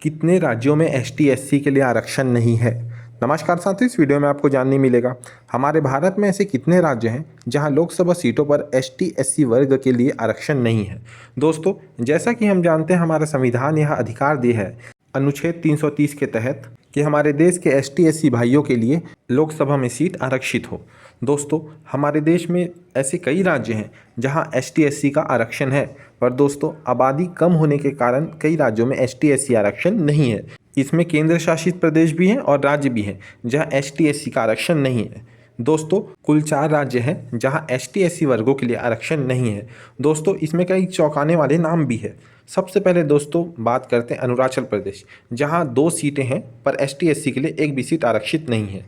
कितने राज्यों में एसटी एससी के लिए आरक्षण नहीं है। नमस्कार साथियों, इस वीडियो में आपको जानने मिलेगा हमारे भारत में ऐसे कितने राज्य हैं जहां लोकसभा सीटों पर एसटी एससी वर्ग के लिए आरक्षण नहीं है। दोस्तों, जैसा कि हम जानते हैं, हमारा संविधान यह अधिकार दिया है अनुच्छेद 330 के तहत कि हमारे देश के एसटी एससी भाइयों के लिए लोकसभा में सीट आरक्षित हो। दोस्तों, हमारे देश में ऐसे कई राज्य हैं जहां एसटी एससी का आरक्षण है, पर दोस्तों आबादी कम होने के कारण कई राज्यों में एसटी एससी आरक्षण नहीं है। इसमें केंद्र शासित प्रदेश भी हैं और राज्य भी हैं जहां एसटी एससी का आरक्षण नहीं है। दोस्तों, कुल 4 राज्य हैं जहां एसटी एससी वर्गों के लिए आरक्षण नहीं है। दोस्तों, इसमें कई चौंकाने वाले नाम भी है। सबसे पहले दोस्तों बात करते हैं अरुणाचल प्रदेश, जहां 2 सीटें हैं पर एसटी एससी के लिए एक भी सीट आरक्षित नहीं है।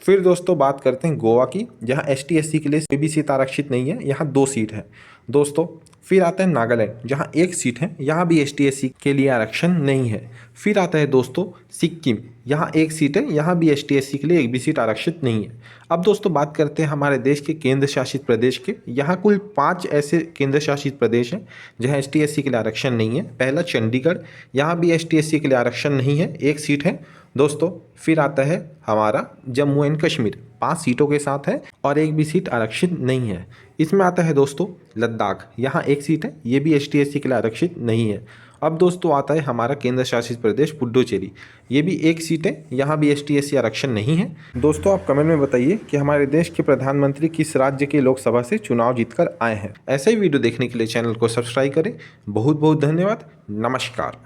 फिर दोस्तों बात करते हैं गोवा की, जहां एसटी एससी के लिए कोई भी सीट आरक्षित नहीं है, यहाँ 2 सीट है। दोस्तों फिर आता है नागालैंड, जहां 1 सीट है, यहाँ भी एसटी एससी के लिए आरक्षण नहीं है। फिर आता है दोस्तों सिक्किम, यहाँ 1 सीट है, यहाँ भी एसटी एससी के लिए एक भी सीट आरक्षित नहीं है। अब दोस्तों बात करते हैं हमारे देश के केंद्र शासित प्रदेश के। यहाँ कुल 5 ऐसे केंद्र शासित प्रदेश हैं जहाँ एसटी एससी के लिए आरक्षण नहीं है। पहला चंडीगढ़, यहाँ भी एसटी एससी के लिए आरक्षण नहीं है, 1 सीट है। दोस्तों फिर आता है हमारा जम्मू एंड कश्मीर, 5 सीटों के साथ है और एक भी सीट आरक्षित नहीं है। इसमें आता है दोस्तों लद्दाख, यहाँ 1 सीट है, ये भी एसटी एससी के लिए आरक्षित नहीं है। अब दोस्तों आता है हमारा केंद्र शासित प्रदेश पुडुचेरी, ये भी 1 सीट है, यहाँ भी एसटी एससी आरक्षण नहीं है। दोस्तों आप कमेंट में बताइए कि हमारे देश के प्रधानमंत्री किस राज्य के लोकसभा से चुनाव जीतकर आए हैं। ऐसे ही वीडियो देखने के लिए चैनल को सब्सक्राइब करें। बहुत बहुत धन्यवाद। नमस्कार।